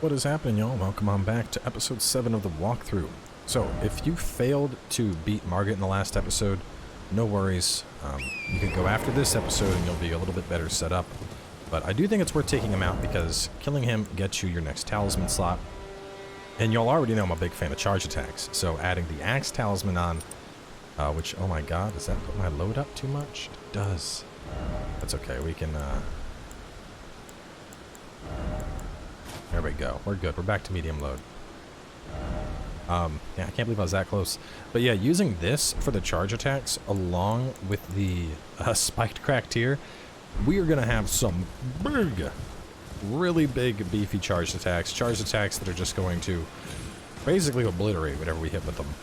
What is happening, y'all? Welcome on back to episode 7 of the walkthrough. So, if you failed to beat Margit in the last episode, no worries. You can go after this episode and you'll be a little bit better set up. But I do think it's worth taking him out because killing him gets you your next talisman slot. And you'll already know I'm a big fan of charge attacks. So adding the axe talisman on, which, oh my god, does that put my load up too much? It does. That's okay, we can, there we go. We're good. We're back to medium load. Yeah, I can't believe I was that close. But yeah, using this for the charge attacks along with the spiked cracked tier, we are going to have some big, really big, beefy charge attacks. Charge attacks that are just going to basically obliterate whatever we hit with them.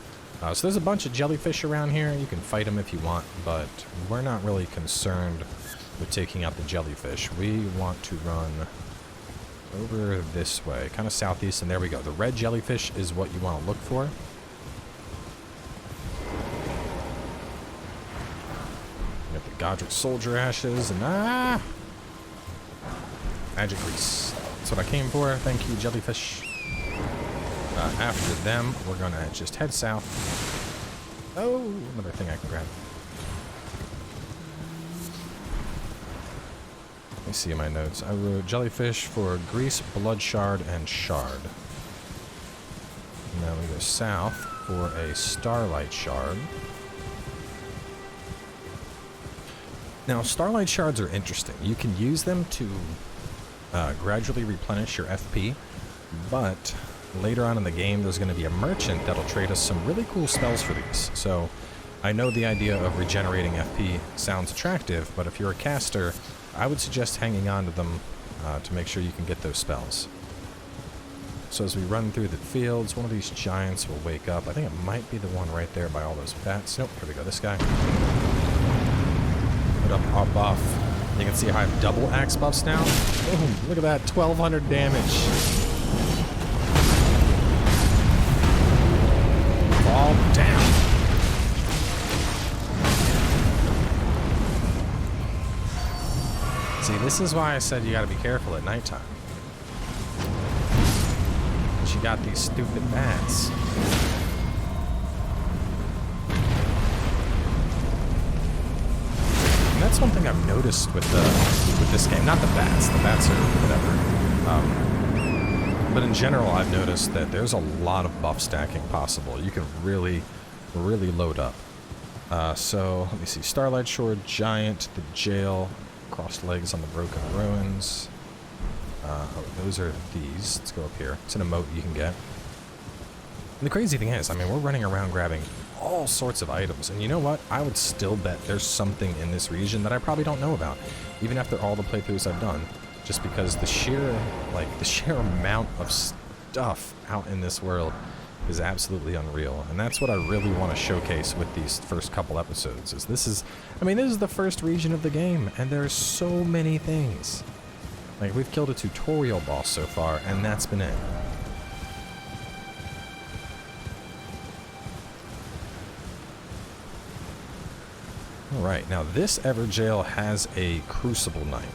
So there's a bunch of jellyfish around here. You can fight them if you want, but we're not really concerned with taking out the jellyfish. We want to run over this way, kind of southeast, and there we go. The red jellyfish is what you want to look for. Got the Godric soldier ashes and magic grease. That's what I came for. Thank you, jellyfish. After them, we're gonna just head south. Oh, another thing I can grab. Let me see in my notes. I wrote jellyfish for grease, blood shard, and shard. And then we go south for a starlight shard. Now, starlight shards are interesting. You can use them to gradually replenish your FP, but later on in the game, there's going to be a merchant that'll trade us some really cool spells for these. So, I know the idea of regenerating FP sounds attractive, but if you're a caster, I would suggest hanging on to them to make sure you can get those spells. So as we run through the fields, one of these giants will wake up. I think it might be the one right there by all those bats. Nope, here we go, this guy. Put up our buff. You can see how I have double axe buffs now. Boom, look at that, 1200 damage. Fall down. See, this is why I said you gotta be careful at nighttime. You got these stupid bats. And that's one thing I've noticed with this game. Not the bats. The bats are whatever. But in general, I've noticed that there's a lot of buff stacking possible. You can really, really load up. So, let me see. Starlight Shore, Giant, the Jail, crossed legs on the broken ruins. Oh, those are these. Let's go up here. It's an emote you can get. And the crazy thing is, I mean, we're running around grabbing all sorts of items. And you know what? I would still bet there's something in this region that I probably don't know about, even after all the playthroughs I've done. Just because the sheer amount of stuff out in this world is absolutely unreal. And that's what I really want to showcase with these first couple episodes. This is the first region of the game, and there's so many things. Like, we've killed a tutorial boss so far, and that's been it. Alright, now this Evergaol has a Crucible Knight.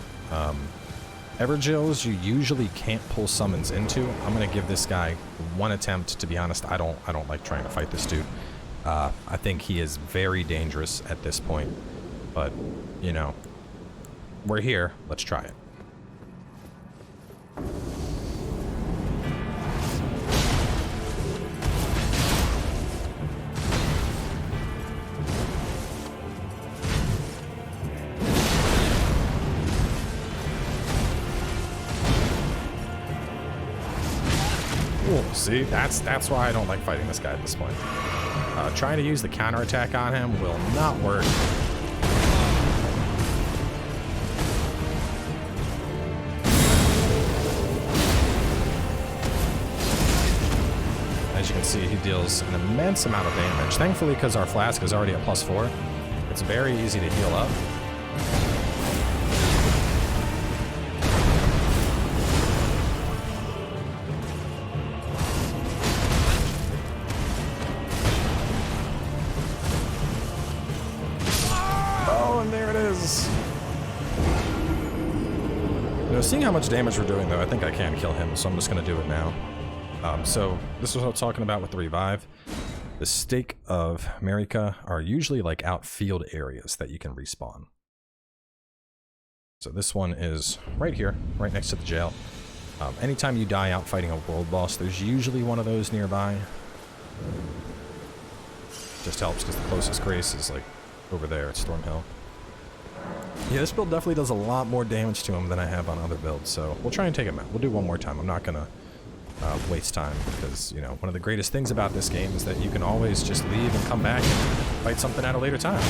Evergaols you usually can't pull summons into. I'm gonna give this guy one attempt. To be honest, I don't like trying to fight this dude. I think he is very dangerous at this point. But, you know, we're here. Let's try it. See, that's why I don't like fighting this guy at this point. Trying to use the counterattack on him will not work. As you can see, he deals an immense amount of damage. Thankfully, because our flask is already at +4, it's very easy to heal up. seeing how much damage we're doing, though, I think I can kill him, so I'm just going to do it now. So this is what I was talking about with the revive. The stake of Marika are usually like outfield areas that you can respawn. So this one is right here, right next to the jail. Anytime you die out fighting a world boss, there's usually one of those nearby. Just helps because the closest grace is like over there at Storm Hill. Yeah, this build definitely does a lot more damage to him than I have on other builds, so we'll try and take him out. We'll do one more time. I'm not gonna waste time because, you know, one of the greatest things about this game is that you can always just leave and come back and fight something at a later time.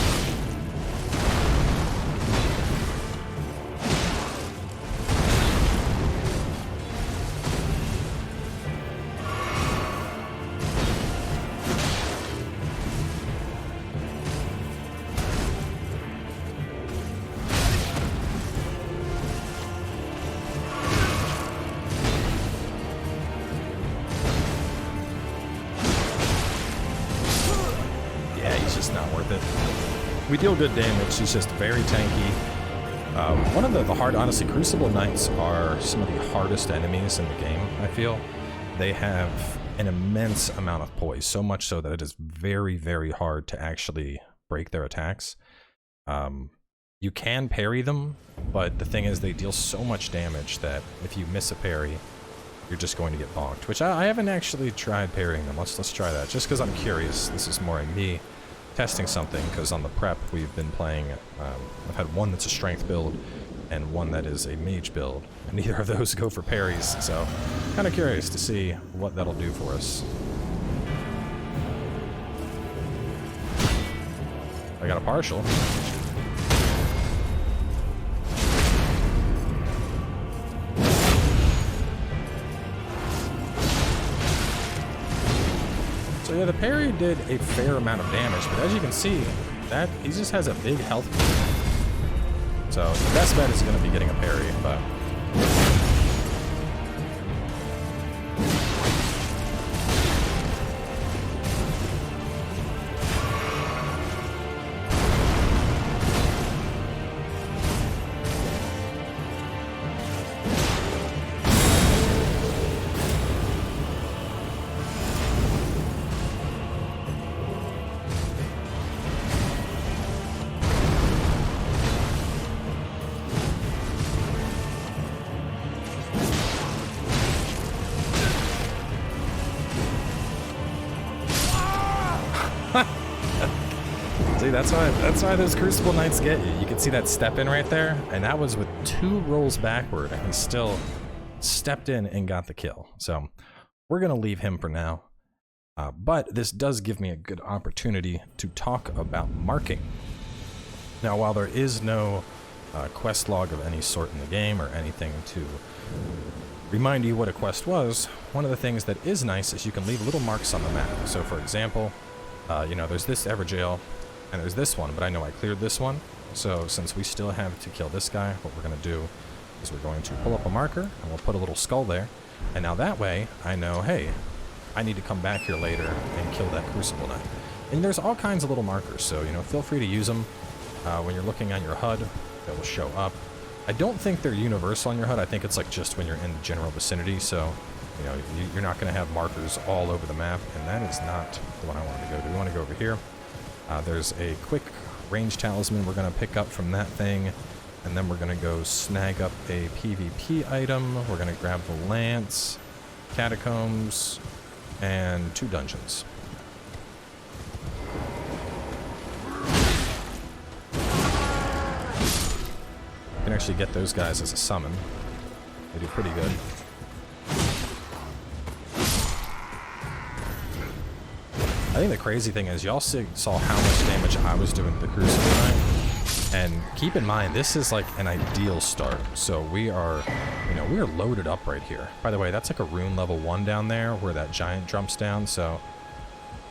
We deal good damage, he's just very tanky. One of the hard, honestly, Crucible Knights are some of the hardest enemies in the game, I feel. They have an immense amount of poise, so much so that it is very, very hard to actually break their attacks. You can parry them, but the thing is they deal so much damage that if you miss a parry, you're just going to get bonked, which I haven't actually tried parrying them. Let's try that, just because I'm curious. This is more in me testing something, because on the prep we've been playing, I've had one that's a strength build and one that is a mage build, and neither of those go for parries, so kind of curious to see what that'll do for us. I got a partial. So yeah, the parry did a fair amount of damage, but as you can see, that he just has a big health pool. So the best bet is going to be getting a parry, but see, that's why those Crucible Knights get you. You can see that step in right there, and that was with 2 rolls backward, and he still stepped in and got the kill. So we're gonna leave him for now. But this does give me a good opportunity to talk about marking. Now, while there is no quest log of any sort in the game or anything to remind you what a quest was, one of the things that is nice is you can leave little marks on the map. So for example, you know, there's this Evergaol, and there's this one, but I know I cleared this one. So since we still have to kill this guy, what we're going to do is we're going to pull up a marker, and we'll put a little skull there. And now that way, I know, hey, I need to come back here later and kill that Crucible Knight. And there's all kinds of little markers, so, you know, feel free to use them. When you're looking on your HUD, that will show up. I don't think they're universal on your HUD. I think it's like just when you're in the general vicinity, so, you know, you're not going to have markers all over the map, and that is not the one I wanted to go to. We want to go over here. There's a quick range talisman we're going to pick up from that thing, and then we're going to go snag up a PvP item. We're going to grab the lance, catacombs, and 2 dungeons. You can actually get those guys as a summon. They do pretty good. I think the crazy thing is y'all saw how much damage I was doing with the Crucible Knight. And keep in mind, this is like an ideal start. So we are, you know, we are loaded up right here. By the way, that's like a rune level 1 down there where that giant jumps down, so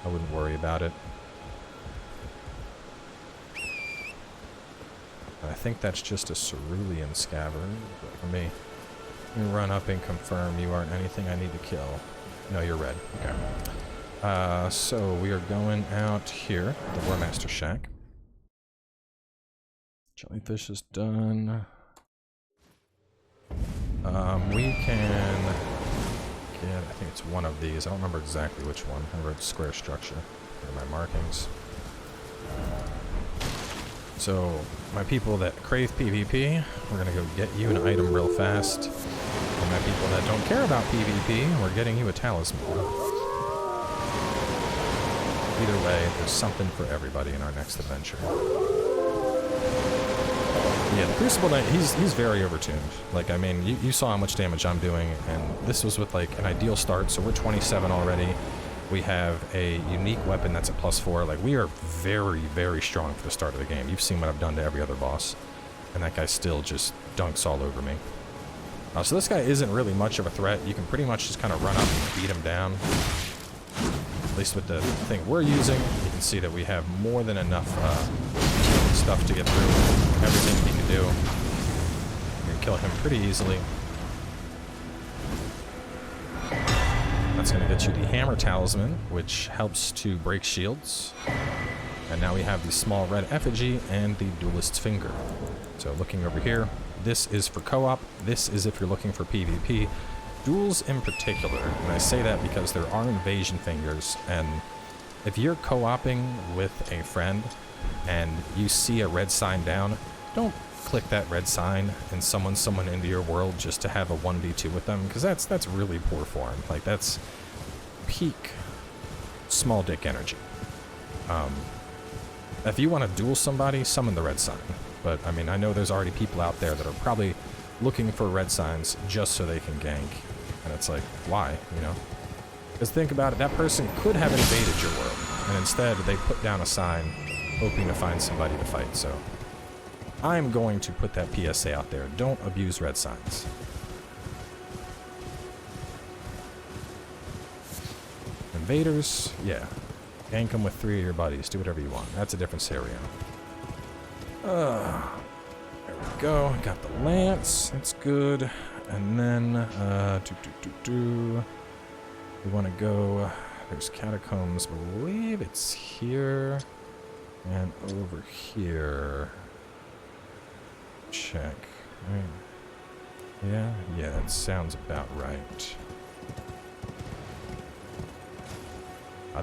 I wouldn't worry about it. I think that's just a cerulean scabbard, but for me, you run up and confirm you aren't anything I need to kill. No, you're red. Okay. So we are going out here, the Warmaster Shack. Jellyfish is done. We can get, I think it's one of these. I don't remember exactly which one. I wrote square structure. Here are my markings. So, my people that crave PvP, we're gonna go get you an item real fast. And my people that don't care about PvP, we're getting you a talisman. Either way, there's something for everybody in our next adventure. Yeah, the Crucible Knight, he's very overtuned. Like, I mean, you saw how much damage I'm doing, and this was with, like, an ideal start, so we're 27 already. We have a unique weapon that's at +4. Like, we are very, very strong for the start of the game. You've seen what I've done to every other boss, and that guy still just dunks all over me. So this guy isn't really much of a threat. You can pretty much just kind of run up and beat him down. At least with the thing we're using, you can see that we have more than enough stuff to get through everything he can do. You can kill him pretty easily. That's going to get you the Hammer Talisman, which helps to break shields. And now we have the small red effigy and the Duelist's Finger. So looking over here, this is for co-op. This is if you're looking for PvP. Duels in particular, and I say that because there are invasion fingers, and if you're co-oping with a friend and you see a red sign down, don't click that red sign and summon someone into your world just to have a 1v2 with them, because that's really poor form. Like, that's peak small dick energy. If you want to duel somebody, summon the red sign. But, I mean, I know there's already people out there that are probably looking for red signs just so they can gank. And it's like, why, you know? Because think about it, that person could have invaded your world, and instead they put down a sign hoping to find somebody to fight. So I'm going to put that PSA out there. Don't abuse red signs. Invaders, yeah. Gank them with 3 of your buddies. Do whatever you want. That's a different scenario. There we go. Got the lance. That's good. And then, we want to go, there's catacombs, I believe it's here, and over here. Check. Right. Yeah, that sounds about right.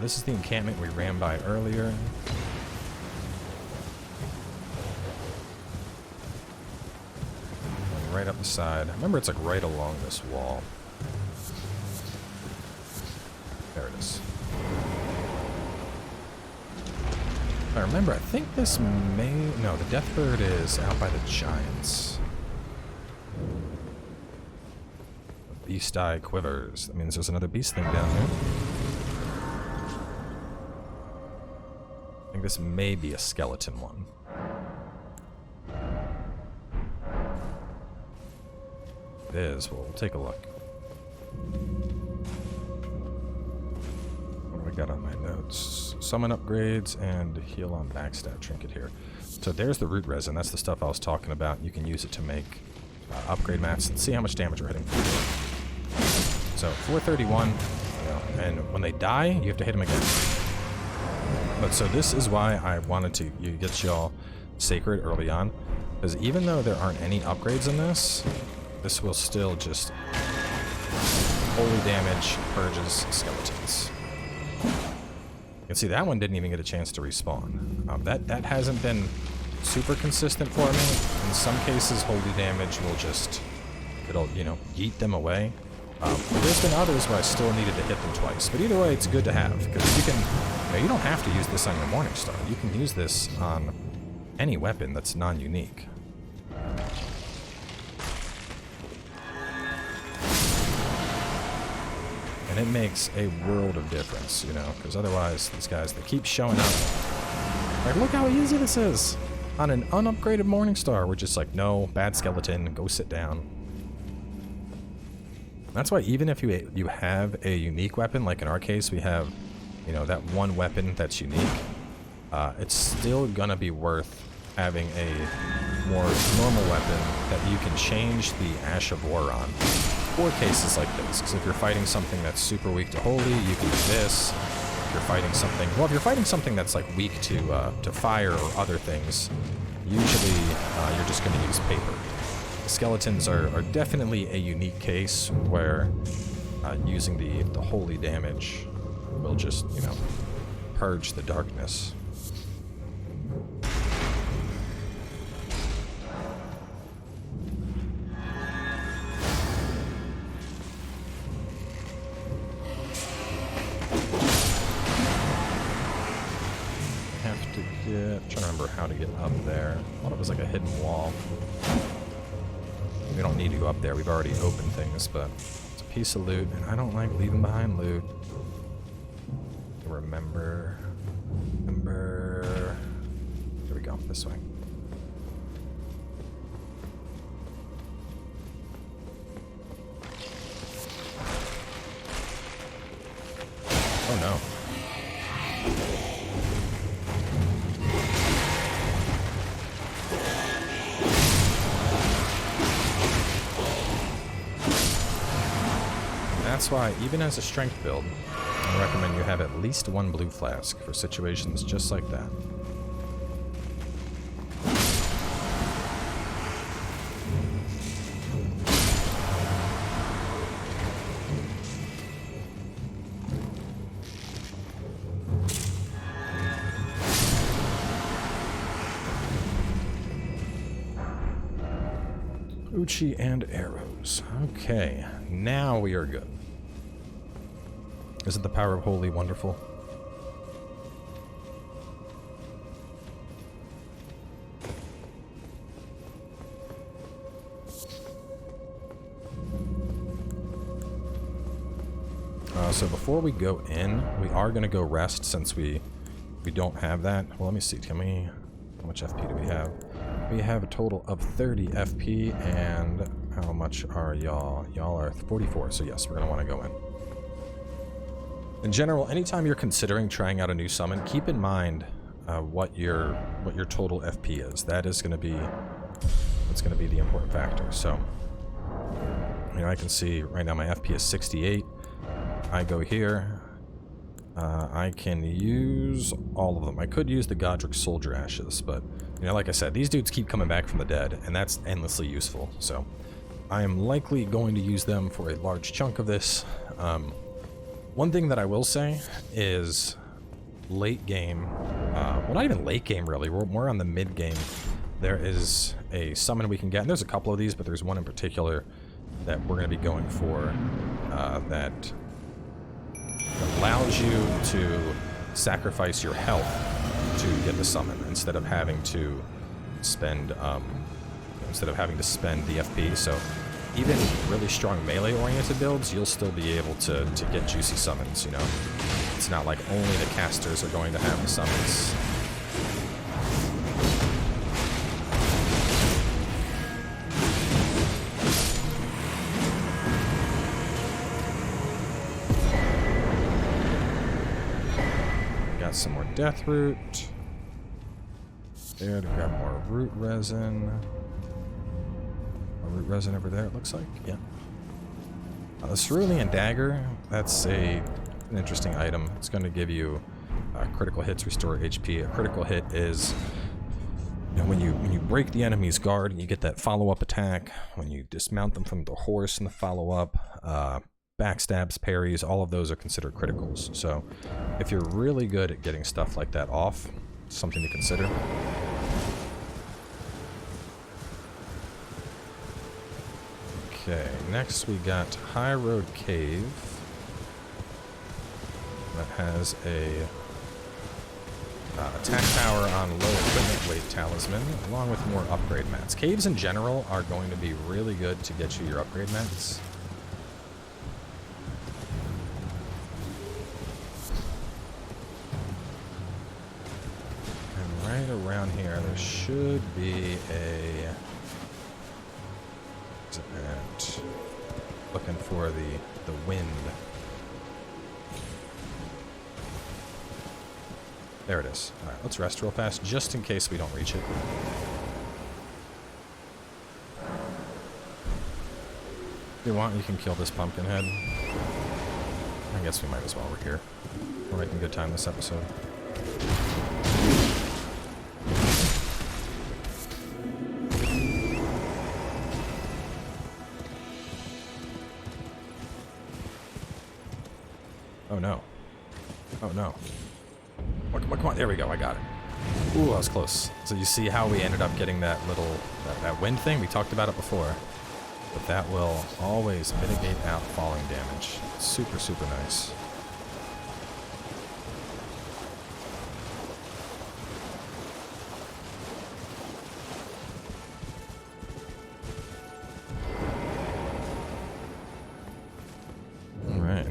This is the encampment we ran by earlier. Right up the side. Remember, it's like right along this wall. There it is. I remember, I think this may... No, the Deathbird is out by the Giants. The beast eye quivers. That means there's another beast thing down here. I think this may be a skeleton one. It is. Well, we'll take a look. What do I got on my notes? Summon upgrades and heal on backstab trinket here. So there's the root resin. That's the stuff I was talking about. You can use it to make upgrade mats and see how much damage we're hitting. So 431, you know, and when they die, you have to hit them again. But so this is why I wanted to get y'all Sacred early on, because even though there aren't any upgrades in this, this will still just holy damage, purges skeletons. You can see that one didn't even get a chance to respawn. That hasn't been super consistent for me. In some cases, holy damage will just, it'll, you know, yeet them away. But there's been others where I still needed to hit them twice. But either way, it's good to have, because you can, you know, you don't have to use this on your Morningstar. You can use this on any weapon that's non-unique. And it makes a world of difference, you know, because otherwise these guys, they keep showing up. Like, look how easy this is. On an unupgraded Morningstar, we're just like, no, bad skeleton, go sit down. That's why even if you have a unique weapon, like in our case, we have, you know, that one weapon that's unique, it's still gonna be worth having a more normal weapon that you can change the Ash of War on for cases like this. Because if you're fighting something that's super weak to holy, you can do this. If you're fighting something, well, if you're fighting something that's like weak to fire or other things, usually you're just gonna use paper. Skeletons are definitely a unique case where using the holy damage will just, you know, purge the darkness. I'm trying to remember how to get up there. I thought it was like a hidden wall. We don't need to go up there. We've already opened things, but it's a piece of loot, and I don't like leaving behind loot. Remember. Here we go. This way. Oh no. That's why, even as a strength build, I recommend you have at least one blue flask for situations just like that. Uchi and arrows. Okay, now we are good. Isn't the power of holy wonderful? So before we go in, we are going to go rest since we don't have that. Well, let me see. How much FP do we have? We have a total of 30 FP, and how much are y'all? Y'all are 44, so yes, we're going to want to go in. In general, anytime you're considering trying out a new summon, keep in mind what your total FP is. That's going to be the important factor. So, you know, I can see right now my FP is 68. I go here. I can use all of them. I could use the Godric Soldier Ashes, but, you know, like I said, these dudes keep coming back from the dead, and that's endlessly useful. So, I am likely going to use them for a large chunk of this. One thing that I will say is late game, well, not even late game really, we're more on the mid game. There is a summon we can get, and there's a couple of these, but there's one in particular that we're going to be going for that allows you to sacrifice your health to get the summon instead of having to spend the FP. So even really strong melee-oriented builds, you'll still be able to get juicy summons, you know? It's not like only the casters are going to have the summons. Got some more death root. There to grab more root resin. Root resin over there, it looks like. Yeah. The Cerulean Dagger, that's an interesting item. It's going to give you critical hits, restore HP. A critical hit is, you know, when you break the enemy's guard and you get that follow-up attack, when you dismount them from the horse in the follow-up, backstabs, parries, all of those are considered criticals. So if you're really good at getting stuff like that off, it's something to consider. Okay, next we got Highroad Cave. That has a attack power on low equipment weight talisman, along with more upgrade mats. Caves in general are going to be really good to get you your upgrade mats. And right around here, there should be a... And looking for the wind. There it is. Alright, let's rest real fast, just in case we don't reach it. If you want, you can kill this pumpkin head. I guess we might as well. We're here. We're making good time this episode. Oh no. Oh no. Come on. There we go. I got it. Ooh, that was close. So you see how we ended up getting that little, that wind thing? We talked about it before. But that will always mitigate out falling damage. Super, super nice.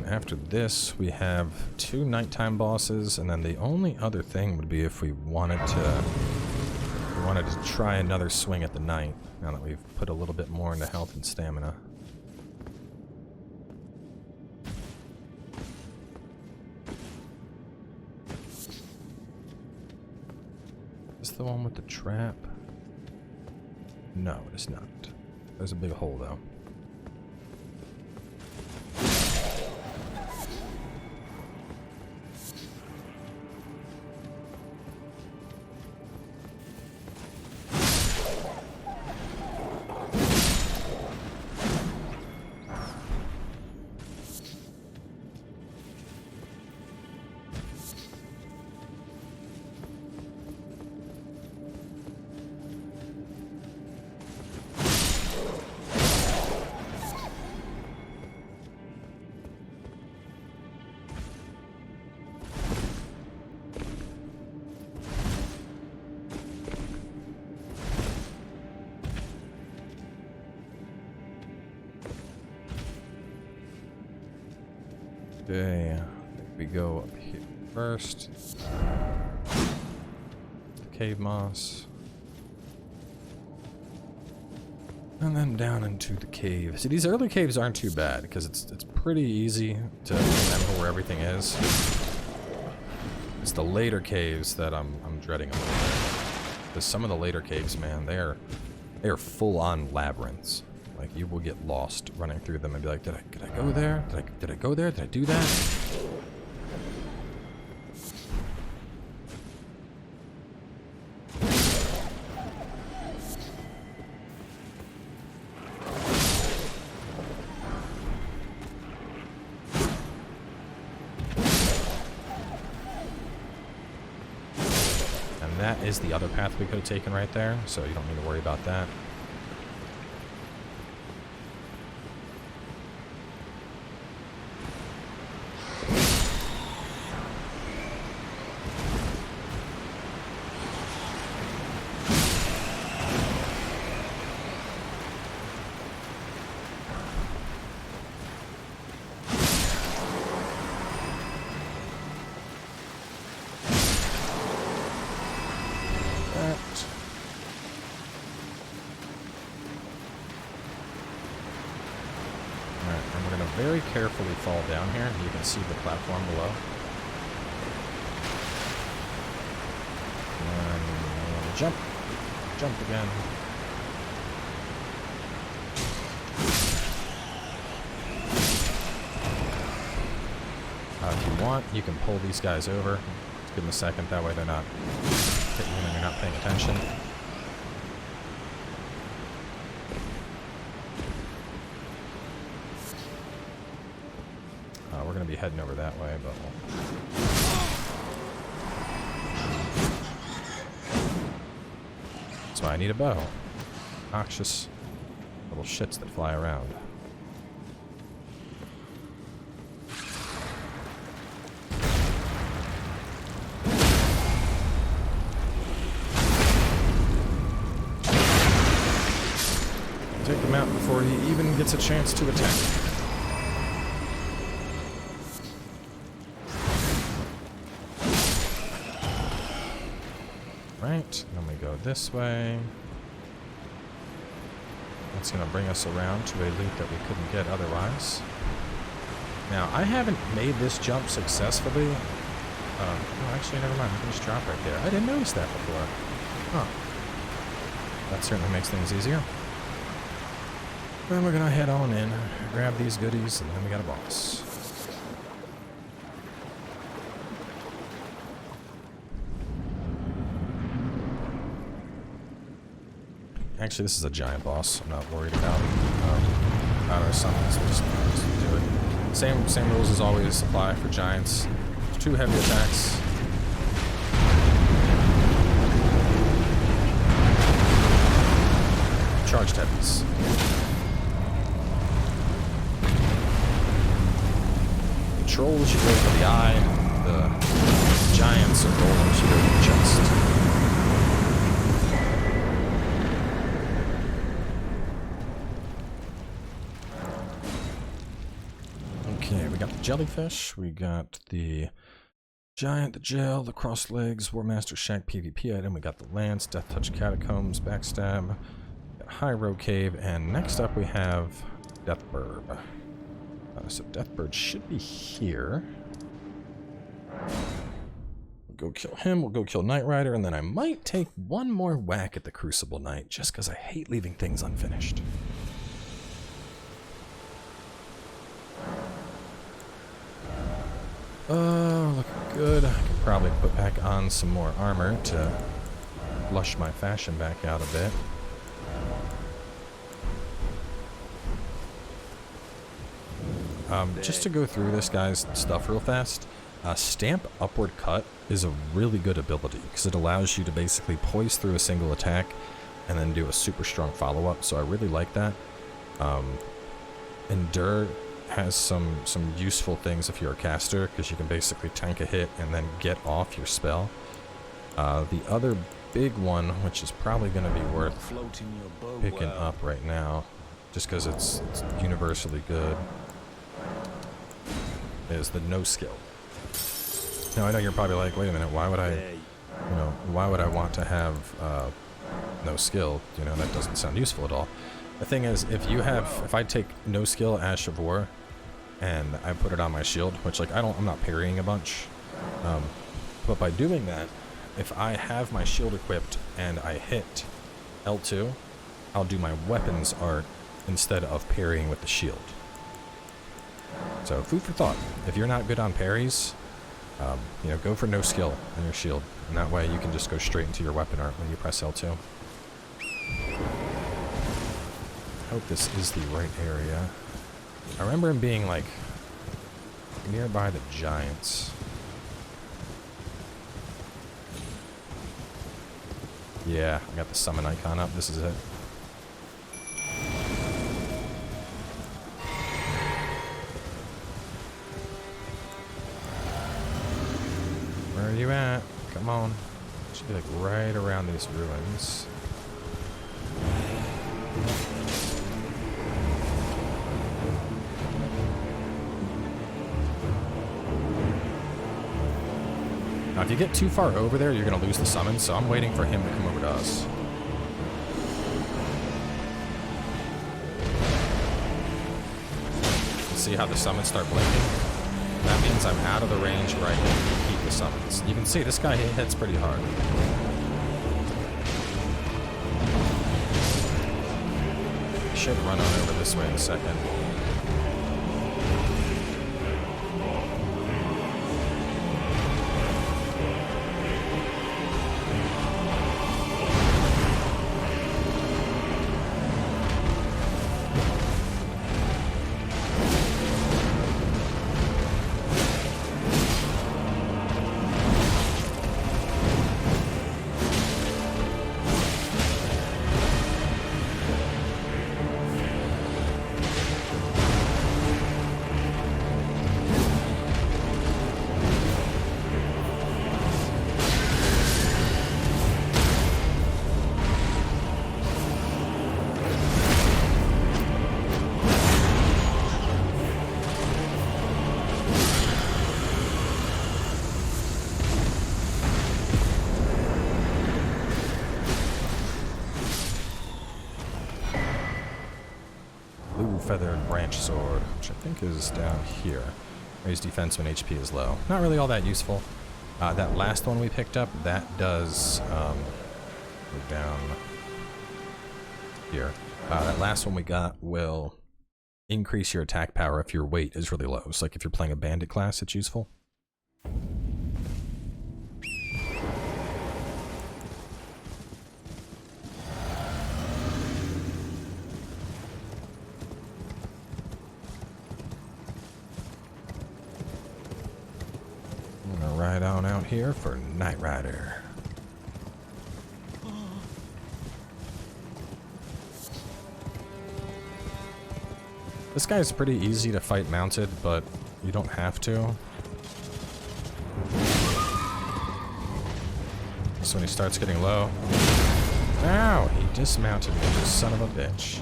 After this, we have 2 nighttime bosses, and then the only other thing would be if we wanted to try another swing at the night, now that we've put a little bit more into health and stamina. Is this the one with the trap? No, it is not. There's a big hole, though. Okay, I think we go up here first. The cave moss. And then down into the cave. See, these early caves aren't too bad, because it's pretty easy to remember where everything is. It's the later caves that I'm dreading a little bit. Because some of the later caves, man, they are full-on labyrinths. Like, you will get lost running through them and be like, did I go there? Did I go there? Did I do that? And that is the other path we could have taken right there, so you don't need to worry about that. Very carefully fall down here. You can see the platform below. And jump. Jump again. If you want, you can pull these guys over. Give them a second. That way they're not hitting you when you're not paying attention. We're going to be heading over that way, but that's why I need a bow. Noxious little shits that fly around. Take him out before he even gets a chance to attack. Right, then we go this way. That's going to bring us around to a loot that we couldn't get otherwise. Now, I haven't made this jump successfully. Oh, actually, never mind. I can just drop right there. I didn't notice that before. Huh. That certainly makes things easier. Then we're going to head on in, grab these goodies, and then we got a boss. Actually, this is a giant boss. I'm not worried about our summons. We'll just do it. Same rules as always apply for giants. 2 heavy attacks. Charged heavies. The trolls should go for the eye. The giants or golems should go for the chest. Okay, we got the jellyfish, we got the giant, the jail, the crossed legs, War Master Shack PvP item, we got the lance, Deathtouched Catacombs, backstab, Highroad Cave, and next up we have Deathbird. So Deathbird should be here. We'll go kill him, we'll go kill Knight Rider, and then I might take one more whack at the Crucible Knight, just because I hate leaving things unfinished. Oh, looking good. I could probably put back on some more armor to flush my fashion back out a bit. Just to go through this guy's stuff real fast, Stamp Upward Cut is a really good ability because it allows you to basically poise through a single attack and then do a super strong follow-up, so I really like that. Endure has some useful things if you're a caster, because you can basically tank a hit and then get off your spell. The other big one, which is probably going to be worth picking up right now, just because it's universally good, is the no skill. Now I know you're probably like, wait a minute, why would I want to have no skill? You know, that doesn't sound useful at all. The thing is, if I take no skill Ash of War and I put it on my shield, which like I'm not parrying a bunch, but by doing that, if I have my shield equipped and I hit L2, I'll do my weapons art instead of parrying with the shield. So food for thought. If you're not good on parries, you know, go for no skill on your shield, and that way you can just go straight into your weapon art when you press L2. I hope this is the right area. I remember him being like nearby the giants. Yeah, I got the summon icon up. This is it. Where are you at? Come on. Should be like right around these ruins. Now, if you get too far over there, you're going to lose the summon, so I'm waiting for him to come over to us. See how the summons start blinking? That means I'm out of the range where I can keep the summons. You can see this guy hits pretty hard. Should run on over this way in a second. Feathered branch sword, which I think is down here. Raise defense when HP is low. Not really all that useful. That last one we picked up, that does go down here. That last one we got will increase your attack power if your weight is really low. So like if you're playing a bandit class, it's useful. out here for Knight Rider. This guy's pretty easy to fight mounted, but you don't have to. So when he starts getting low... Ow! He dismounted me, you son of a bitch.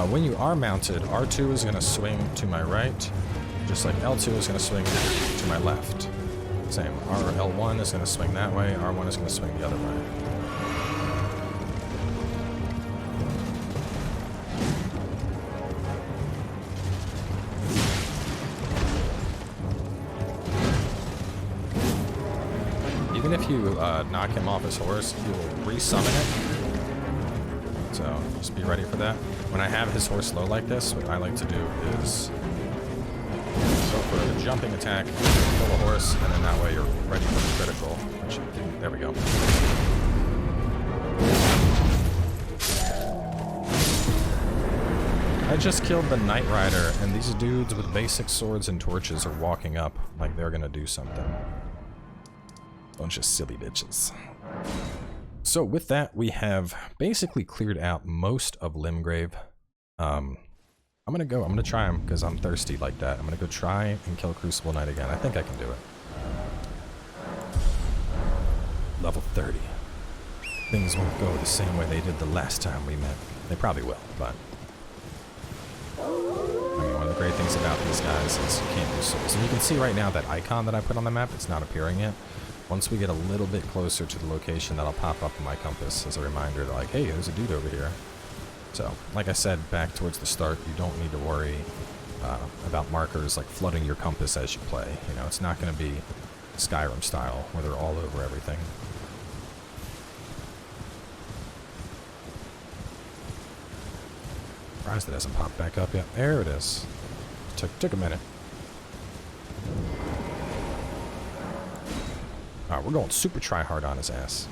When you are mounted, R2 is going to swing to my right, just like L2 is going to swing to my left. Same. L1 is going to swing that way, R1 is going to swing the other way. Even if you knock him off his horse, he will resummon it. So just be ready for that. When I have his horse low like this, what I like to do is go for the jumping attack, kill the horse, and then that way you're ready for the critical. Which, there we go. I just killed the Knight Rider, and these dudes with basic swords and torches are walking up like they're gonna do something. Bunch of silly bitches. So with that, we have basically cleared out most of Limgrave. I'm gonna try him because I'm thirsty like that. I'm gonna go try and kill Crucible Knight again. I think I can do it. Level 30. Things won't go the same way they did the last time we met. They probably will, but... I mean, one of the great things about these guys is you can't do souls. And you can see right now that icon that I put on the map, it's not appearing yet. Once we get a little bit closer to the location, that'll pop up in my compass as a reminder to like, hey, there's a dude over here. So, like I said back towards the start, you don't need to worry about markers like flooding your compass as you play. You know, it's not going to be Skyrim style where they're all over everything. Surprised it hasn't popped back up yet. There it is. Took a minute. Alright, we're going super try hard on his ass.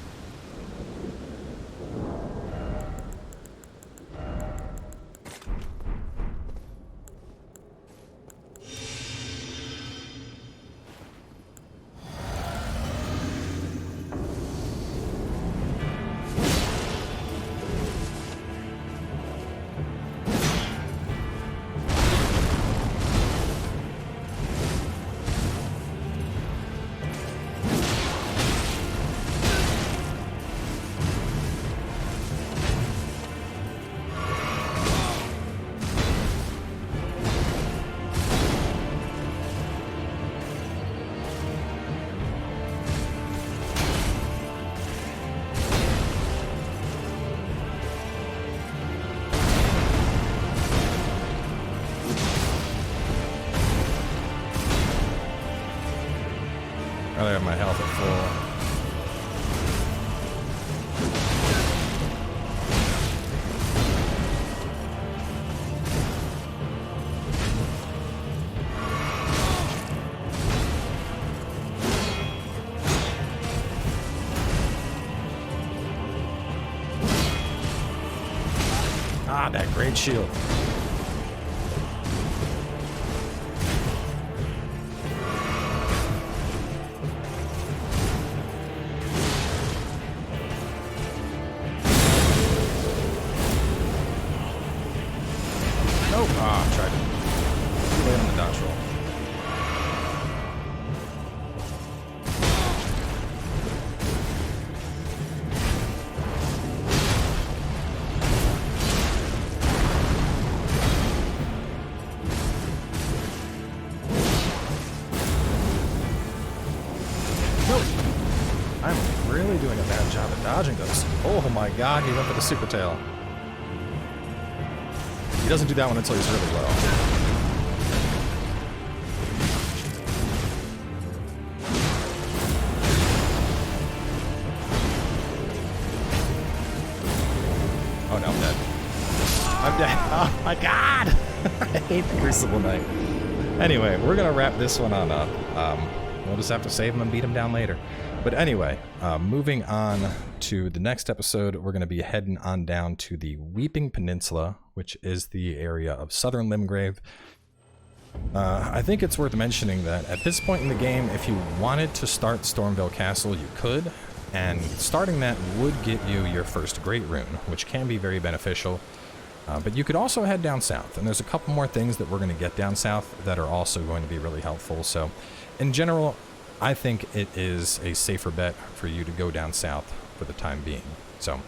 I have my health at full. Ah, that great shield. Doing a bad job at dodging those. Oh my god, he went for the super tail. He doesn't do that one until he's really low. Oh no, I'm dead. I'm dead. Oh my god! I hate the Crucible Knight. Anyway, we're gonna wrap this one on up. we'll just have to save them and beat them down later. But anyway, moving on to the next episode, we're going to be heading on down to the Weeping Peninsula, which is the area of southern Limgrave. I think it's worth mentioning that at this point in the game, if you wanted to start Stormveil Castle, you could, and starting that would get you your first Great Rune, which can be very beneficial. But you could also head down south, and there's a couple more things that we're going to get down south that are also going to be really helpful. So, in general, I think it is a safer bet for you to go down south for the time being. So,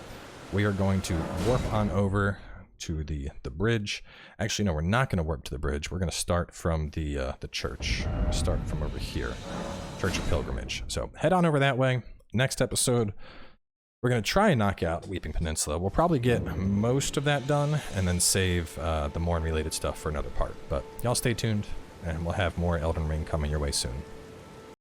we are going to warp on over to the bridge. Actually, no, we're not going to warp to the bridge. We're going to start from the church. Start from over here, Church of Pilgrimage. So, head on over that way. Next episode, we're going to try and knock out Weeping Peninsula. We'll probably get most of that done and then save the Morn-related stuff for another part. But y'all stay tuned, and we'll have more Elden Ring coming your way soon.